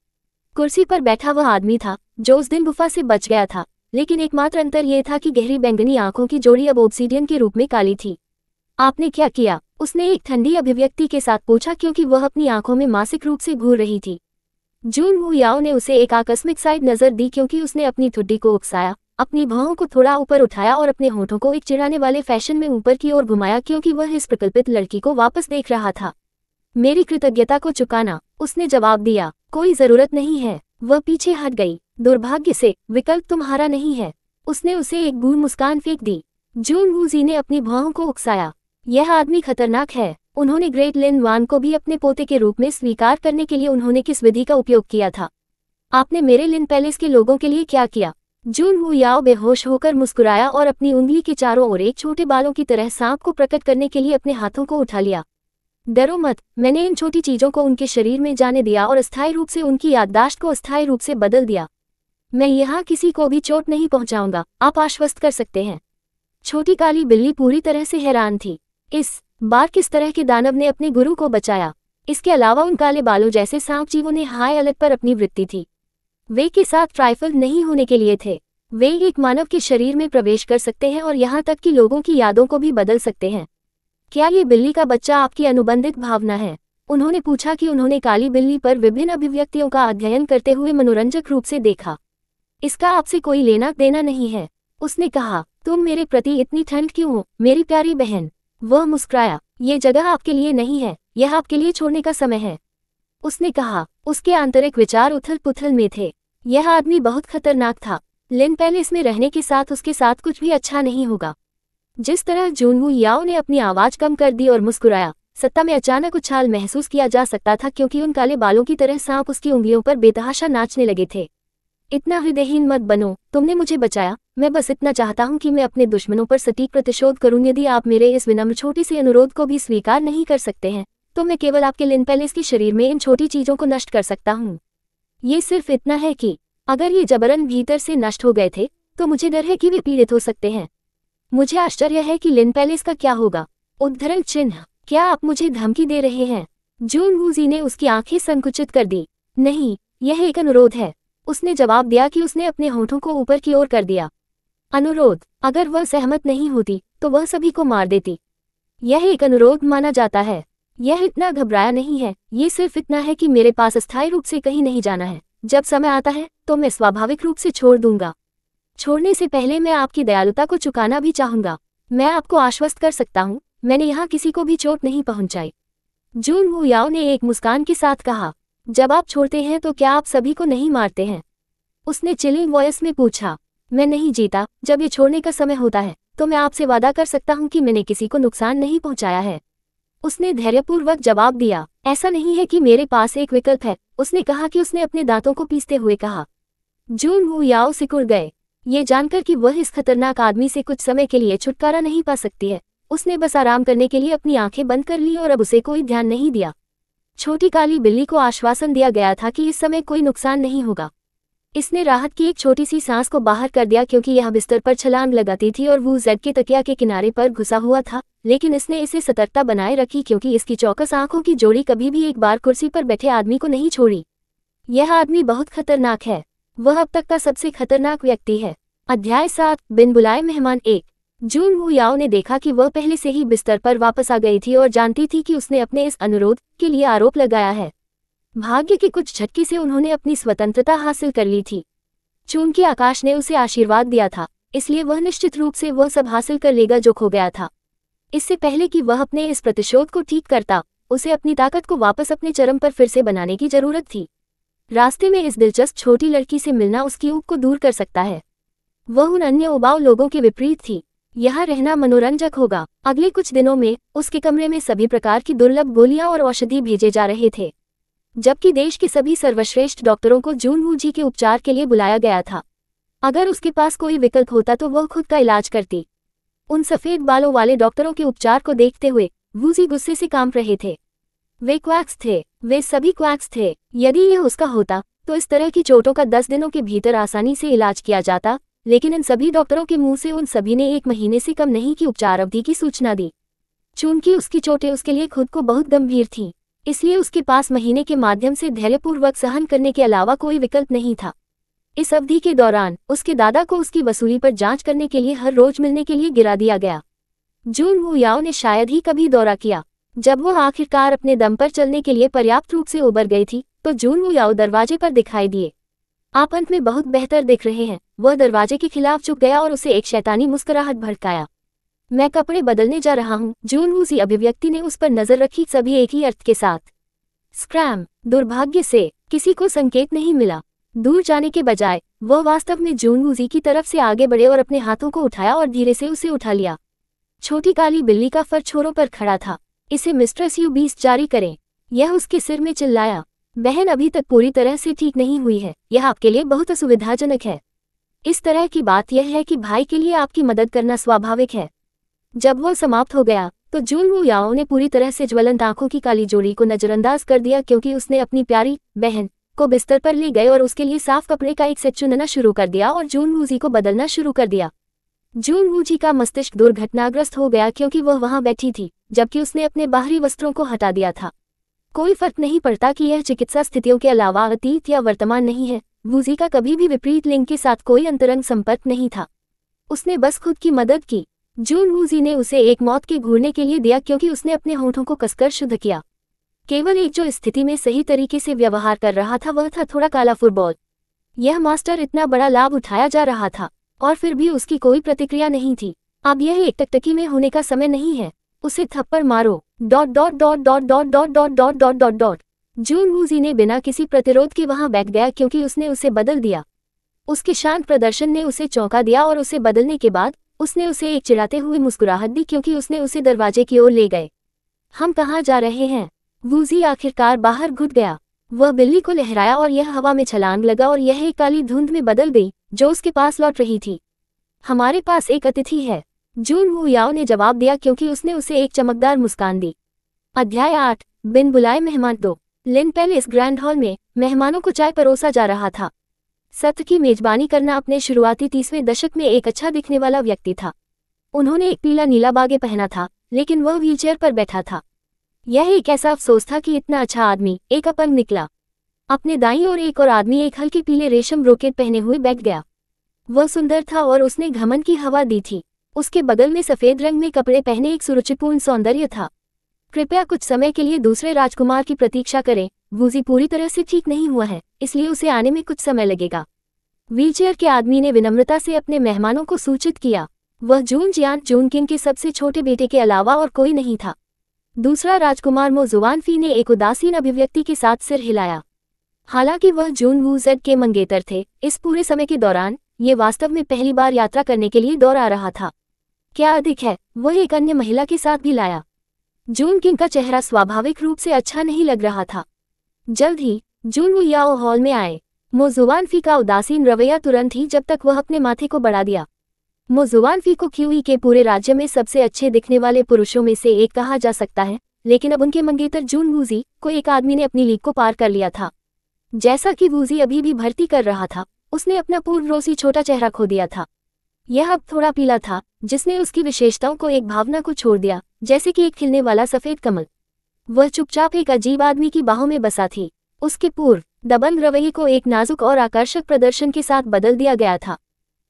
कुर्सी पर बैठा वह आदमी था जो उस दिन गुफा से बच गया था, लेकिन एकमात्र अंतर यह था कि गहरी बैंगनी आंखों की जोड़ी अब ऑब्सीडियन के रूप में काली थी। आपने क्या किया? उसने एक ठंडी अभिव्यक्ति के साथ पूछा, क्योंकि वह अपनी आंखों में मासिक रूप से घूर रही थी। जून वू याओ ने उसे एक आकस्मिक साइड नजर दी, क्योंकि उसने अपनी ठुड्डी को उकसाया, अपनी भौहों को थोड़ा ऊपर उठाया और अपने होठों को एक चिढ़ाने वाले फैशन में ऊपर की ओर घुमाया, क्योंकि वह इस प्रकल्पित लड़की को वापस देख रहा था। मेरी कृतज्ञता को चुकाना, उसने जवाब दिया। कोई जरूरत नहीं है। वह पीछे हट गई। दुर्भाग्य से विकल्प तुम्हारा नहीं है। उसने उसे एक बूढ़ मुस्कान फेंक दी। जून वूजी ने अपनी भौहों को उकसाया। यह आदमी खतरनाक है। उन्होंने ग्रेट लिन वान को भी अपने पोते के रूप में स्वीकार करने के लिए उन्होंने किस विधि का उपयोग किया था? आपने मेरे लिन पैलेस के लोगों के लिए क्या किया? जून वू याओ बेहोश होकर मुस्कुराया और अपनी उंगली के चारों ओर एक छोटे बालों की तरह सांप को प्रकट करने के लिए अपने हाथों को उठा लिया। डरो मत, मैंने इन छोटी चीजों को उनके शरीर में जाने दिया और अस्थायी रूप से उनकी याददाश्त को अस्थायी रूप से बदल दिया। मैं यहाँ किसी को भी चोट नहीं पहुंचाऊंगा, आप आश्वस्त कर सकते हैं। छोटी काली बिल्ली पूरी तरह से हैरान थी। इस बार किस तरह के दानव ने अपने गुरु को बचाया? इसके अलावा उन काले बालों जैसे सांप जीवों ने हाय अलग पर अपनी वृत्ति थी। वे के साथ ट्राइफल नहीं होने के लिए थे। वे एक मानव के शरीर में प्रवेश कर सकते हैं और यहाँ तक कि लोगों की यादों को भी बदल सकते हैं। क्या ये बिल्ली का बच्चा आपकी अनुबंधित भावना है? उन्होंने पूछा कि उन्होंने काली बिल्ली पर विभिन्न अभिव्यक्तियों का अध्ययन करते हुए मनोरंजक रूप से देखा। इसका आपसे कोई लेना देना नहीं है, उसने कहा। तुम मेरे प्रति इतनी ठंड क्यों हो, मेरी प्यारी बहन? वह मुस्कुराया। ये जगह आपके लिए नहीं है, यह आपके लिए छोड़ने का समय है, उसने कहा। उसके आंतरिक विचार उथल पुथल में थे। यह आदमी बहुत खतरनाक था। लिन पैलेस में रहने के साथ उसके साथ कुछ भी अच्छा नहीं होगा। जिस तरह जून वू याओ ने अपनी आवाज कम कर दी और मुस्कुराया, सत्ता में अचानक उछाल महसूस किया जा सकता था, क्योंकि उन काले बालों की तरह सांप उसकी उंगलियों पर बेतहाशा नाचने लगे थे। इतना हृदयहीन मत बनो, तुमने मुझे बचाया, मैं बस इतना चाहता हूँ कि मैं अपने दुश्मनों पर सटीक प्रतिशोध करूँ। यदि आप मेरे इस विनम्र छोटे से अनुरोध को भी स्वीकार नहीं कर सकते हैं तो मैं केवल आपके लिन पैलेस के शरीर में इन छोटी चीज़ों को नष्ट कर सकता हूँ। ये सिर्फ इतना है कि अगर ये जबरन भीतर से नष्ट हो गए थे तो मुझे डर है कि वे पीड़ित हो सकते हैं। मुझे आश्चर्य है कि लिन पैलेस का क्या होगा। उद्धरण चिन्ह, क्या आप मुझे धमकी दे रहे हैं? जून वूजी ने उसकी आंखें संकुचित कर दी। नहीं, यह एक अनुरोध है, उसने जवाब दिया कि उसने अपने होठों को ऊपर की ओर कर दिया। अनुरोध? अगर वह सहमत नहीं होती तो वह सभी को मार देती। यह एक अनुरोध माना जाता है। यह इतना घबराया नहीं है, ये सिर्फ इतना है कि मेरे पास अस्थायी रूप से कहीं नहीं जाना है। जब समय आता है तो मैं स्वाभाविक रूप से छोड़ दूंगा। छोड़ने से पहले मैं आपकी दयालुता को चुकाना भी चाहूंगा। मैं आपको आश्वस्त कर सकता हूँ, मैंने यहाँ किसी को भी चोट नहीं पहुंचाई। जून वू याओ ने एक मुस्कान के साथ कहा। जब आप छोड़ते हैं तो क्या आप सभी को नहीं मारते हैं? उसने चिलिंग वॉइस में पूछा। मैं नहीं जीता। जब ये छोड़ने का समय होता है तो मैं आपसे वादा कर सकता हूँ कि मैंने किसी को नुकसान नहीं पहुंचाया है। उसने धैर्यपूर्वक जवाब दिया। ऐसा नहीं है कि मेरे पास एक विकल्प है, उसने कहा कि उसने अपने दांतों को पीसते हुए कहा। जून वू याओ सिकुड़ गए, ये जानकर कि वह इस खतरनाक आदमी से कुछ समय के लिए छुटकारा नहीं पा सकती है। उसने बस आराम करने के लिए अपनी आंखें बंद कर ली और अब उसे कोई ध्यान नहीं दिया। छोटी काली बिल्ली को आश्वासन दिया गया था कि इस समय कोई नुकसान नहीं होगा। इसने राहत की एक छोटी सी सांस को बाहर कर दिया क्योंकि यह बिस्तर पर छलांग लगाती थी और वो जेड के तकिया के किनारे पर घुसा हुआ था, लेकिन इसने इसे सतर्कता बनाए रखी क्योंकि इसकी चौकस आंखों की जोड़ी कभी भी एक बार कुर्सी पर बैठे आदमी को नहीं छोड़ी। यह आदमी बहुत खतरनाक है, वह अब तक का सबसे खतरनाक व्यक्ति है। अध्याय 7, बिन बुलाए मेहमान 1। जून वू याओ ने देखा कि वह पहले से ही बिस्तर पर वापस आ गई थी और जानती थी कि उसने अपने इस अनुरोध के लिए आरोप लगाया है। भाग्य के कुछ झटके से उन्होंने अपनी स्वतंत्रता हासिल कर ली थी। चूंकि आकाश ने उसे आशीर्वाद दिया था, इसलिए वह निश्चित रूप से वह सब हासिल कर लेगा जो खो गया था। इससे पहले कि वह अपने इस प्रतिशोध को ठीक करता, उसे अपनी ताकत को वापस अपने चरम पर फिर से बनाने की जरूरत थी। रास्ते में इस दिलचस्प छोटी लड़की से मिलना उसकी ऊब को दूर कर सकता है। वह उन अन्य उबाऊ लोगों के विपरीत थी। यहाँ रहना मनोरंजक होगा। अगले कुछ दिनों में उसके कमरे में सभी प्रकार की दुर्लभ गोलियां और औषधि भेजे जा रहे थे, जबकि देश के सभी सर्वश्रेष्ठ डॉक्टरों को जून वू जी के उपचार के लिए बुलाया गया था। अगर उसके पास कोई विकल्प होता तो वह खुद का इलाज करती। उन सफेद बालों वाले डॉक्टरों के उपचार को देखते हुए वू जी गुस्से से कांप रहे थे। वे क्वैक्स थे, वे सभी क्वैक्स थे। यदि यह उसका होता तो इस तरह की चोटों का 10 दिनों के भीतर आसानी से इलाज किया जाता, लेकिन इन सभी डॉक्टरों के मुंह से उन सभी ने 1 महीने से कम नहीं की उपचार अवधि की सूचना दी। चूंकि उसकी चोटें उसके लिए खुद को बहुत गंभीर थीं, इसलिए उसके पास महीने के माध्यम से धैर्यपूर्वक सहन करने के अलावा कोई विकल्प नहीं था। इस अवधि के दौरान उसके दादा को उसकी वसूली पर जांच करने के लिए हर रोज मिलने के लिए गिरा दिया गया। जून वू याओ ने शायद ही कभी दौरा किया। जब वह आखिरकार अपने दम पर चलने के लिए पर्याप्त रूप से उबर गई थी तो जून वू याओ दरवाजे पर दिखाई दिए। आप अंत में बहुत बेहतर दिख रहे हैं। वह दरवाजे के खिलाफ झुक गया और उसे एक शैतानी मुस्कुराहट भड़काया। मैं कपड़े बदलने जा रहा हूँ। जून वू जी अभिव्यक्ति ने उस पर नजर रखी, सभी एक ही अर्थ के साथ। स्क्रैम। दुर्भाग्य से किसी को संकेत नहीं मिला। दूर जाने के बजाय वह वास्तव में जून वू जी की तरफ से आगे बढ़े और अपने हाथों को उठाया और धीरे से उसे उठा लिया। छोटी काली बिल्ली का फर छोरों पर खड़ा था। इसे मिस्ट्रेस यू बीस जारी करें, यह उसके सिर में चिल्लाया। बहन अभी तक पूरी तरह से ठीक नहीं हुई है, यह आपके लिए बहुत असुविधाजनक है। इस तरह की बात यह है कि भाई के लिए आपकी मदद करना स्वाभाविक है। जब वह समाप्त हो गया तो जून वू याओ ने पूरी तरह से ज्वलंत आंखों की काली जोड़ी को नजरअंदाज कर दिया क्योंकि उसने अपनी प्यारी बहन को बिस्तर पर ले गए और उसके लिए साफ कपड़े का एक सेट चुनना शुरू कर दिया और जून वू जी को बदलना शुरू कर दिया। जून वू जी का मस्तिष्क दुर्घटनाग्रस्त हो गया क्योंकि वह वहां बैठी थी जबकि उसने अपने बाहरी वस्त्रों को हटा दिया था। कोई फर्क नहीं पड़ता कि यह चिकित्सा स्थितियों के अलावा अतीत या वर्तमान नहीं है। वू जी का कभी भी विपरीत लिंग के साथ कोई अंतरंग संपर्क नहीं था, उसने बस खुद की मदद की। जून वू जी ने उसे एक मौत के घूरने के लिए दिया क्योंकि उसने अपने होठों को कसकर शुद्ध किया। केवल एक जो स्थिति में सही तरीके से व्यवहार कर रहा था वह था थोड़ा काला फुटबॉल। यह मास्टर इतना बड़ा लाभ उठाया जा रहा था और फिर भी उसकी कोई प्रतिक्रिया नहीं थी। अब यह एक टकटकी में होने का समय नहीं है, उसे थप्पड़ मारो। Dot dot dot dot dot dot dot dot dot dot dot. Jun Woo ji ने बिना किसी प्रतिरोध के वहां बैठ गया क्योंकि उसने उसे बदल दिया। उसके शांत प्रदर्शन ने उसे चौंका दिया और उसे बदलने के बाद उसने उसे एक चिढ़ाते हुए मुस्कुराहट दी क्योंकि उसने उसे दरवाजे की ओर ले गए। हम कहाँ जा रहे हैं? वू जी आखिरकार बाहर घुट गया। वह बिल्ली को लहराया और यह हवा में छलांग लगा और यह एक काली धुंध में बदल गई जो उसके पास लौट रही थी। हमारे पास एक अतिथि है, जून वू याओ ने जवाब दिया क्योंकि उसने उसे एक चमकदार मुस्कान दी। अध्याय 8 बिन बुलाए मेहमान 2 लिन पैलेस ग्रैंड हॉल में मेहमानों को चाय परोसा जा रहा था। सत्र की मेजबानी करना अपने शुरुआती 30वें दशक में एक अच्छा दिखने वाला व्यक्ति था। उन्होंने एक पीला नीला बागे पहना था, लेकिन वह व्हीलचेयर पर बैठा था। यह एक ऐसा अफसोस था कि इतना अच्छा आदमी एक अपंग निकला। अपने दाईं ओर एक और आदमी एक हल्के पीले रेशम ब्रोकेट पहने हुए बैठ गया। वह सुंदर था और उसने घमंड की हवा दी थी। उसके बगल में सफेद रंग में कपड़े पहने एक सुरुचिपूर्ण सौंदर्य था। कृपया कुछ समय के लिए दूसरे राजकुमार की प्रतीक्षा करें, वूजी पूरी तरह से ठीक नहीं हुआ है, इसलिए उसे आने में कुछ समय लगेगा। व्हीलचेयर के आदमी ने विनम्रता से अपने मेहमानों को सूचित किया। वह जून जियान जून किंग के सबसे छोटे बेटे के अलावा और कोई नहीं था। दूसरा राजकुमार मो जुआनफी ने एक उदासीन अभिव्यक्ति के साथ सिर हिलाया। हालांकि वह जून वू जेड के मंगेतर थे, इस पूरे समय के दौरान ये वास्तव में पहली बार यात्रा करने के लिए दौड़ आ रहा था। क्या अधिक है, वह एक अन्य महिला के साथ भी लाया। जून किंग का चेहरा स्वाभाविक रूप से अच्छा नहीं लग रहा था। जल्द ही जून वू याओ हॉल में आए। मो जुआनफी का उदासीन रवैया तुरंत ही जब तक वह अपने माथे को बढ़ा दिया। मो जुआनफी को क्यूई के पूरे राज्य में सबसे अच्छे दिखने वाले पुरुषों में से एक कहा जा सकता है, लेकिन अब उनके मंगेतर जून वूजी को एक आदमी ने अपनी लीग को पार कर लिया था। जैसा कि वूजी अभी भी भर्ती कर रहा था, उसने अपना पूर्वरोसी छोटा चेहरा खो दिया था। यह अब थोड़ा पीला था, जिसने उसकी विशेषताओं को एक भावना को छोड़ दिया, जैसे कि एक खिलने वाला सफेद कमल। वह चुपचाप एक अजीब आदमी की बाहों में बसा थी। उसके पूर्व दबंग रवैये को एक नाजुक और आकर्षक प्रदर्शन के साथ बदल दिया गया था।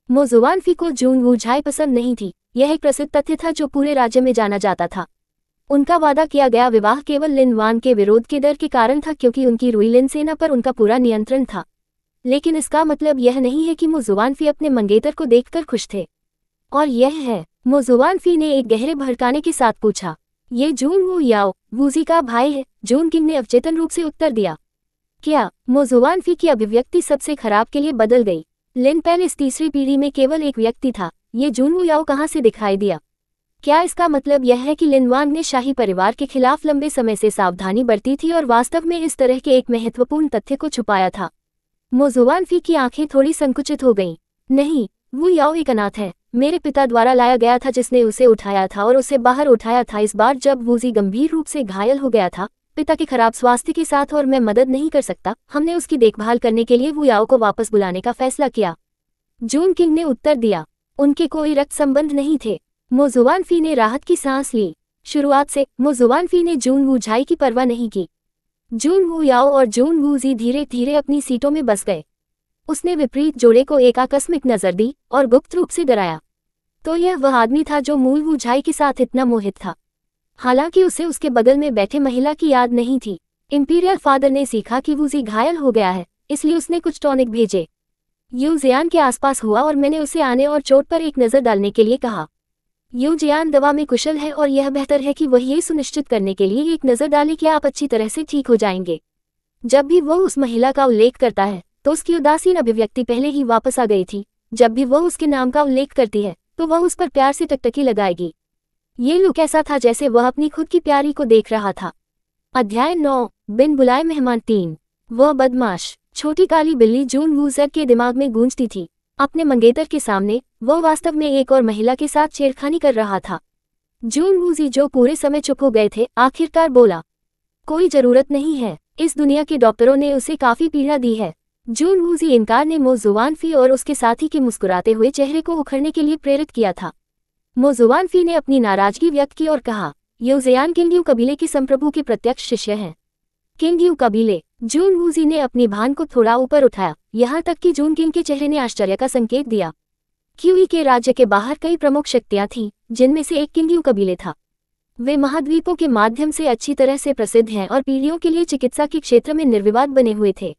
मो जुआनफी को जून वू झाई पसंद नहीं थी। यह एक प्रसिद्ध तथ्य था जो पूरे राज्य में जाना जाता था। उनका वादा किया गया विवाह केवल लिन वान के विरोध के डर के कारण था, क्योंकि उनकी रुई लिन सेना पर उनका पूरा नियंत्रण था। लेकिन इसका मतलब यह नहीं है कि मो जुआनफी अपने मंगेतर को देखकर खुश थे। और यह है, मो जुआनफी ने एक गहरे भड़काने के साथ पूछा, ये जून वू याओ वूजी का भाई है? जून किंग ने अवचेतन रूप से उत्तर दिया। क्या? मो जुआनफी की अभिव्यक्ति सबसे खराब के लिए बदल गई। लिन पैलेस तीसरी पीढ़ी में केवल एक व्यक्ति था, ये जून वू याओ कहाँ से दिखाई दिया? क्या इसका मतलब यह है कि लिन वांग ने शाही परिवार के खिलाफ लंबे समय से सावधानी बरती थी और वास्तव में इस तरह के एक महत्वपूर्ण तथ्य को छुपाया था? मो जुआनफी की आंखें थोड़ी संकुचित हो गईं। नहीं, वू याओ एक अनाथ है। मेरे पिता द्वारा लाया गया था, जिसने उसे उठाया था और उसे बाहर उठाया था। इस बार जब वूजी गंभीर रूप से घायल हो गया था, पिता के खराब स्वास्थ्य के साथ, और मैं मदद नहीं कर सकता, हमने उसकी देखभाल करने के लिए वू याओ को वापस बुलाने का फैसला किया। जून किंग ने उत्तर दिया। उनके कोई रक्त संबंध नहीं थे। मो जुआनफी ने राहत की सांस ली। शुरुआत से मो जुआनफी ने जून वू झाई की परवाह नहीं की। जून वू याओ और जून वूजी धीरे धीरे अपनी सीटों में बस गए। उसने विपरीत जोड़े को एक आकस्मिक नजर दी और गुप्त रूप से डराया। तो यह वह आदमी था जो मूल वू झाई के साथ इतना मोहित था। हालांकि उसे उसके बगल में बैठे महिला की याद नहीं थी। इंपीरियल फादर ने सीखा कि वूजी घायल हो गया है, इसलिए उसने कुछ टॉनिक भेजे। यू जियान के आसपास हुआ और मैंने उसे आने और चोट पर एक नज़र डालने के लिए कहा। यू जियान दवा में कुशल है और यह बेहतर है कि वह ये सुनिश्चित करने के लिए एक नज़र डाले कि आप अच्छी तरह से ठीक हो जाएंगे। जब भी वह उस महिला का उल्लेख करता है तो उसकी उदासीन अभिव्यक्ति पहले ही वापस आ गई थी। जब भी वह उसके नाम का उल्लेख करती है तो वह उस पर प्यार से टकटकी लगाएगी। ये लुक ऐसा था जैसे वह अपनी खुद की प्यारी को देख रहा था। अध्याय 9 बिन बुलाए मेहमान 3 वह बदमाश छोटी काली बिल्ली जून वू जेड के दिमाग में गूंजती थी। अपने मंगेतर के सामने वह वास्तव में एक और महिला के साथ छेड़खानी कर रहा था। जून वूजी, जो पूरे समय चुप हो गए थे, आखिरकार बोला, कोई जरूरत नहीं है। इस दुनिया के डॉक्टरों ने उसे काफी पीड़ा दी है। जून वूजी इनकार ने मो जुआनफी और उसके साथी के मुस्कुराते हुए चेहरे को उखड़ने के लिए प्रेरित किया था। मो जुआनफी ने अपनी नाराजगी व्यक्त की और कहा, यू जियान किंगयू कबीले के संप्रभु के प्रत्यक्ष शिष्य हैं। किंगयू कबीले? जून वूजी ने अपनी भान को थोड़ा ऊपर उठाया, यहाँ तक कि जून किंग के चेहरे ने आश्चर्य का संकेत दिया। क्यूई के राज्य के बाहर कई प्रमुख शक्तियां थीं, जिनमें से एक किंगयू कबीले था। वे महाद्वीपों के माध्यम से अच्छी तरह से प्रसिद्ध हैं और पीढ़ियों के लिए चिकित्सा के क्षेत्र में निर्विवाद बने हुए थे।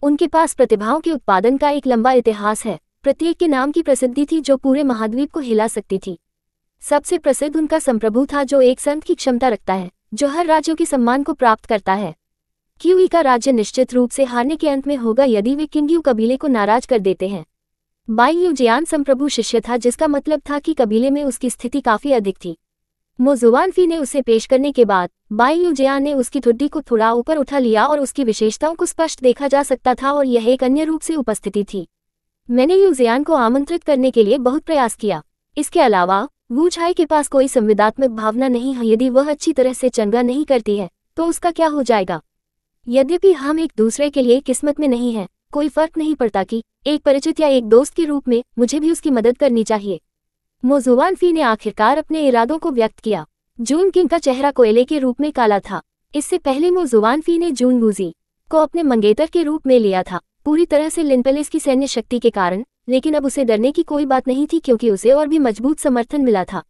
उनके पास प्रतिभाओं के उत्पादन का एक लंबा इतिहास है। प्रत्येक के नाम की प्रसिद्धि थी जो पूरे महाद्वीप को हिला सकती थी। सबसे प्रसिद्ध उनका संप्रभु था, जो एक संत की क्षमता रखता है, जो हर राज्यों के सम्मान को प्राप्त करता है। क्यूई का राज्य निश्चित रूप से हारने के अंत में होगा यदि वे किंगयू कबीले को नाराज कर देते हैं। बाई यू जियान संप्रभु शिष्य था, जिसका मतलब था कि कबीले में उसकी स्थिति काफी अधिक थी। मो जुआनफी ने उसे पेश करने के बाद बाई यू जियान ने उसकी ठुड्डी को थोड़ा ऊपर उठा लिया और उसकी विशेषताओं को स्पष्ट देखा जा सकता था, और यह एक अन्य रूप से उपस्थिति थी। मैंने यू जियान को आमंत्रित करने के लिए बहुत प्रयास किया। इसके अलावा वू झाई के पास कोई संवेदनात्मक भावना नहीं है। यदि वह अच्छी तरह से चंगा नहीं करती है तो उसका क्या हो जाएगा? यद्यपि हम एक दूसरे के लिए किस्मत में नहीं हैं, कोई फर्क नहीं पड़ता कि एक परिचित या एक दोस्त के रूप में मुझे भी उसकी मदद करनी चाहिए। मो जुआनफी ने आखिरकार अपने इरादों को व्यक्त किया। जून किंग का चेहरा कोयले के रूप में काला था। इससे पहले मो जुआनफी ने जून वूजी को अपने मंगेतर के रूप में लिया था, पूरी तरह से लिन पैलेस की सैन्य शक्ति के कारण, लेकिन अब उसे डरने की कोई बात नहीं थी क्योंकि उसे और भी मजबूत समर्थन मिला था।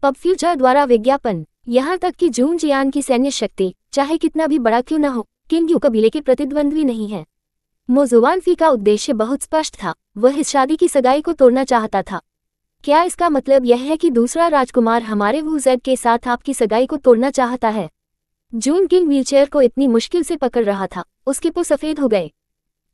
पब फ्यूचर द्वारा विज्ञापन, यहाँ तक कि जून जियान की सैन्य शक्ति चाहे कितना भी बड़ा क्यों न हो, किंग यू कबीले के प्रतिद्वंद्वी नहीं है। मो जुआनफी का उद्देश्य बहुत स्पष्ट था, वह इस शादी की सगाई को तोड़ना चाहता था। क्या इसका मतलब यह है कि दूसरा राजकुमार हमारे वू जेड के साथ आपकी सगाई को तोड़ना चाहता है? जून किंग व्हीलचेयर को इतनी मुश्किल से पकड़ रहा था, उसके पो सफेद हो गए।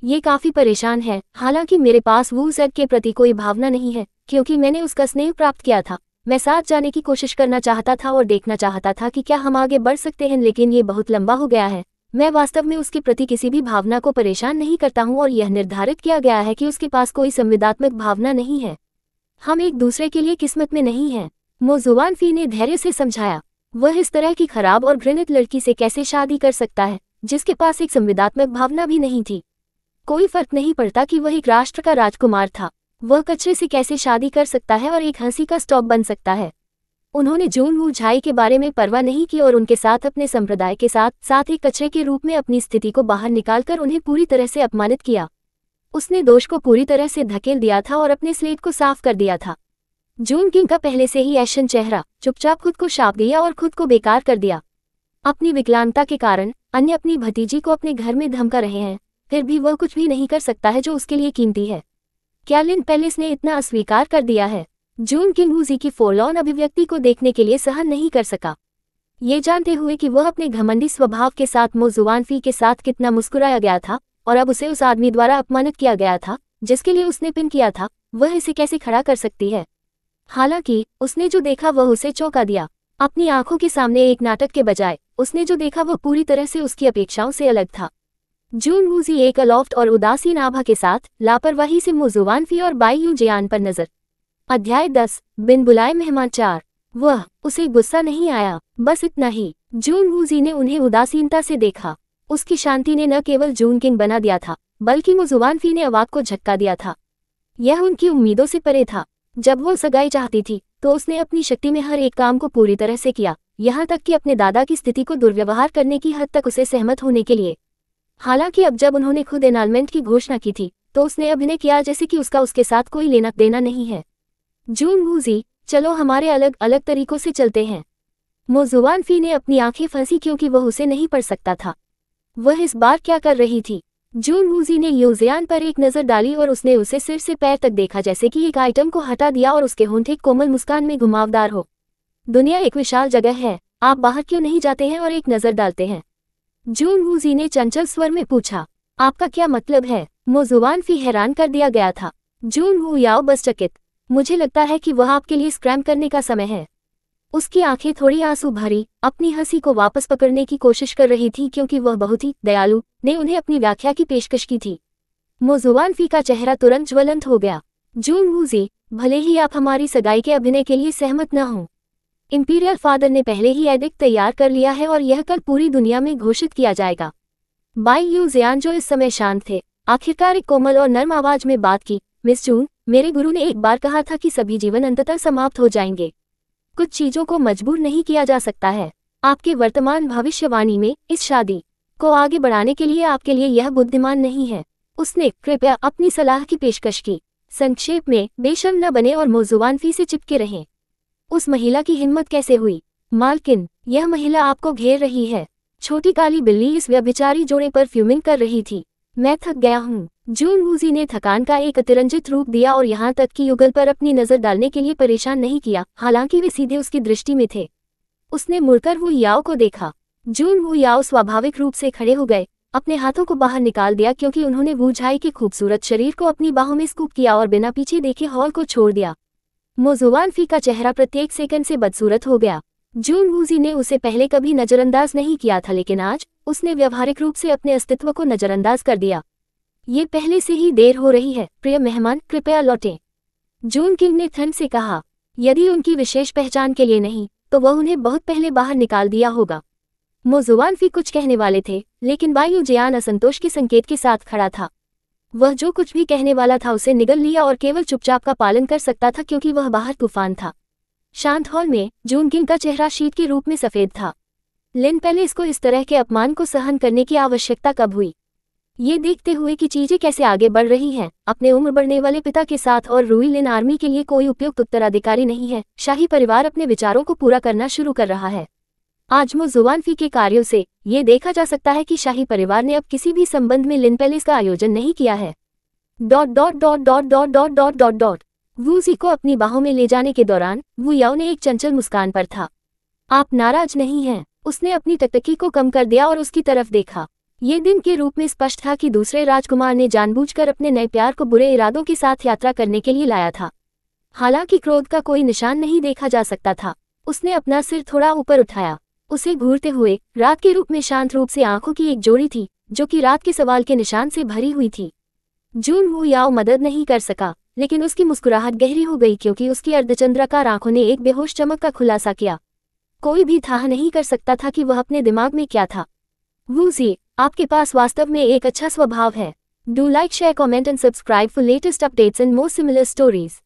ये काफी परेशान है। हालांकि मेरे पास वू जेड के प्रति कोई भावना नहीं है क्योंकि मैंने उसका स्नेह प्राप्त किया था। मैं साथ जाने की कोशिश करना चाहता था और देखना चाहता था कि क्या हम आगे बढ़ सकते हैं, लेकिन ये बहुत लंबा हो गया है। मैं वास्तव में उसके प्रति किसी भी भावना को परेशान नहीं करता हूँ और यह निर्धारित किया गया है कि उसके पास कोई संवेदनात्मक भावना नहीं है। हम एक दूसरे के लिए किस्मत में नहीं हैं, मो जुआनफी ने धैर्य से समझाया। वह इस तरह की खराब और घृणित लड़की से कैसे शादी कर सकता है जिसके पास एक संवेदनात्मक भावना भी नहीं थी? कोई फर्क नहीं पड़ता कि वह एक राष्ट्र का राजकुमार था, वह कचरे से कैसे शादी कर सकता है और एक हंसी का स्टॉप बन सकता है? उन्होंने जून वू झाई के बारे में परवाह नहीं की और उनके साथ अपने संप्रदाय के साथ एक कचरे के रूप में अपनी स्थिति को बाहर निकालकर उन्हें पूरी तरह से अपमानित किया। उसने दोष को पूरी तरह से धकेल दिया था और अपने स्लेट को साफ कर दिया था। जून किंग का पहले से ही ऐशन चेहरा चुपचाप खुद को शाप दिया और खुद को बेकार कर दिया। अपनी विकलांगता के कारण अन्य अपनी भतीजी को अपने घर में धमका रहे हैं, फिर भी वह कुछ भी नहीं कर सकता है जो उसके लिए कीमती है। क्या लिन पैलेस ने इतना अस्वीकार कर दिया है? जून किंग वूजी की फोरलॉन अभिव्यक्ति को देखने के लिए सहन नहीं कर सका। ये जानते हुए कि वह अपने घमंडी स्वभाव के साथ मो जुआनफी के साथ कितना मुस्कुराया गया था और अब उसे उस आदमी द्वारा अपमानित किया गया था जिसके लिए उसने पिन किया था, वह इसे कैसे खड़ा कर सकती है? हालांकि उसने जो देखा वह उसे चौंका दिया। अपनी आंखों के सामने एक नाटक के बजाय उसने जो देखा वह पूरी तरह से उसकी अपेक्षाओं से अलग था। जून वूजी एक अलॉफ्ट और उदासीन आभा के साथ लापरवाही से मो जुआनफी और बाई यू जियान पर नजर। अध्याय 10, बिन बुलाए मेहमान 4। वह उसे गुस्सा नहीं आया, बस इतना ही। जून वूजी ने उन्हें उदासीनता से देखा। उसकी शांति ने न केवल जून किंग बना दिया था बल्कि मो जुआनफी ने आवाज को झटका दिया था। यह उनकी उम्मीदों से परे था। जब वो सगाई चाहती थी तो उसने अपनी शक्ति में हर एक काम को पूरी तरह से किया, यहाँ तक कि अपने दादा की स्थिति को दुर्व्यवहार करने की हद तक उसे सहमत होने के लिए। हालांकि अब जब उन्होंने खुद एनालमेंट की घोषणा की थी तो उसने अभिनय किया जैसे कि उसका उसके साथ कोई लेना देना नहीं है। जून वूजी, चलो हमारे अलग अलग तरीकों से चलते हैं। मो जुआनफी ने अपनी आंखें फंसी क्योंकि वह उसे नहीं पढ़ सकता था। वह इस बार क्या कर रही थी? जून वूजी ने यू जियान पर एक नजर डाली और उसने उसे सिर से पैर तक देखा जैसे कि एक आइटम को हटा दिया और उसके होंठ एक कोमल मुस्कान में घुमावदार हो। दुनिया एक विशाल जगह है, आप बाहर क्यों नहीं जाते हैं और एक नजर डालते हैं? जून वूजी ने चंचल स्वर में पूछा। आपका क्या मतलब है? मो जुआनफी हैरान कर दिया गया था। जून वू याओ बस चकित। मुझे लगता है कि वह आपके लिए स्क्रैम करने का समय है। उसकी आंखें थोड़ी आंसू भरी अपनी हंसी को वापस पकड़ने की कोशिश कर रही थी क्योंकि वह बहुत ही दयालु ने उन्हें अपनी व्याख्या की पेशकश की थी। मो जुआनफी का चेहरा तुरंत ज्वलंत हो गया। जून वूजी, भले ही आप हमारी सगाई के अभिनय के लिए सहमत न हों, इंपीरियल फादर ने पहले ही एडिक्ट तैयार कर लिया है और यह कल पूरी दुनिया में घोषित किया जाएगा। बाई यू जियान, जो इस समय शांत थे, आखिरकार एक कोमल और नर्म आवाज में बात की। मिस जून, मेरे गुरु ने एक बार कहा था कि सभी जीवन अंततः समाप्त हो जाएंगे। कुछ चीजों को मजबूर नहीं किया जा सकता है। आपके वर्तमान भविष्यवाणी में इस शादी को आगे बढ़ाने के लिए आपके लिए यह बुद्धिमान नहीं है। उसने कृपया अपनी सलाह की पेशकश की। संक्षेप में, बेशर्म न बने और मो जुआनफी से चिपके रहें। उस महिला की हिम्मत कैसे हुई? मालकिन, यह महिला आपको घेर रही है। छोटी काली बिल्ली इस व्यभिचारी जोड़े पर फ्यूमिंग कर रही थी। मैं थक गया हूँ। जून वूजी ने थकान का एक अतिरंजित रूप दिया और यहाँ तक कि युगल पर अपनी नजर डालने के लिए परेशान नहीं किया, हालांकि वे सीधे उसकी दृष्टि में थे। उसने मुड़कर वू याओ को देखा। जून वू याओ स्वाभाविक रूप से खड़े हो गए, अपने हाथों को बाहर निकाल दिया क्योंकि उन्होंने वू झाई के खूबसूरत शरीर को अपनी बाहों में स्कूप किया और बिना पीछे देखे हॉल को छोड़ दिया। मो जुआनफी का चेहरा प्रत्येक सेकंड से बदसूरत हो गया। जून वूजी ने उसे पहले कभी नजरअंदाज नहीं किया था, लेकिन आज उसने व्यवहारिक रूप से अपने अस्तित्व को नजरअंदाज कर दिया। ये पहले से ही देर हो रही है, प्रिय मेहमान कृपया लौटें। जून किंग ने ठंड से कहा। यदि उनकी विशेष पहचान के लिए नहीं तो वह उन्हें बहुत पहले बाहर निकाल दिया होगा। मो जुआनफी कुछ कहने वाले थे, लेकिन बायू जियान असंतोष के संकेत के साथ खड़ा था। वह जो कुछ भी कहने वाला था उसे निगल लिया और केवल चुपचाप का पालन कर सकता था क्योंकि वह बाहर तूफान था। शांत हॉल में जून किंग का चेहरा शीत के रूप में सफेद था। लिन पैलेस को इस तरह के अपमान को सहन करने की आवश्यकता कब हुई? ये देखते हुए कि चीजें कैसे आगे बढ़ रही हैं, अपने उम्र बढ़ने वाले पिता के साथ और रूई लिन आर्मी के लिए कोई उपयुक्त उत्तराधिकारी नहीं है, शाही परिवार अपने विचारों को पूरा करना शुरू कर रहा है। आज मो जुआनफी के कार्यों से ये देखा जा सकता है कि शाही परिवार ने अब किसी भी संबंध में लिन पैलेस का आयोजन नहीं किया है। वू जी को अपनी बाहों में ले जाने के दौरान वू याओ ने एक चंचल मुस्कान पर था। आप नाराज नहीं हैं? उसने अपनी टकटकी को कम कर दिया और उसकी तरफ देखा। ये दिन के रूप में स्पष्ट था कि दूसरे राजकुमार ने जानबूझकर अपने नए प्यार को बुरे इरादों के साथ यात्रा करने के लिए लाया था। हालांकि क्रोध का कोई निशान नहीं देखा जा सकता था। उसने अपना सिर थोड़ा ऊपर उठाया। उसे घूरते हुए रात के रूप में शांत रूप से आंखों की एक जोड़ी थी जो कि रात के सवाल के निशान से भरी हुई थी। जून वू याओ मदद नहीं कर सका, लेकिन उसकी मुस्कुराहट गहरी हो गई क्योंकि उसकी अर्धचंद्राकार आंखों ने एक बेहोश चमक का खुलासा किया। कोई भी था नहीं कर सकता था कि वह अपने दिमाग में क्या था। वू जी, आपके पास वास्तव में एक अच्छा स्वभाव है। Do like, share, comment and subscribe for latest updates and more similar stories.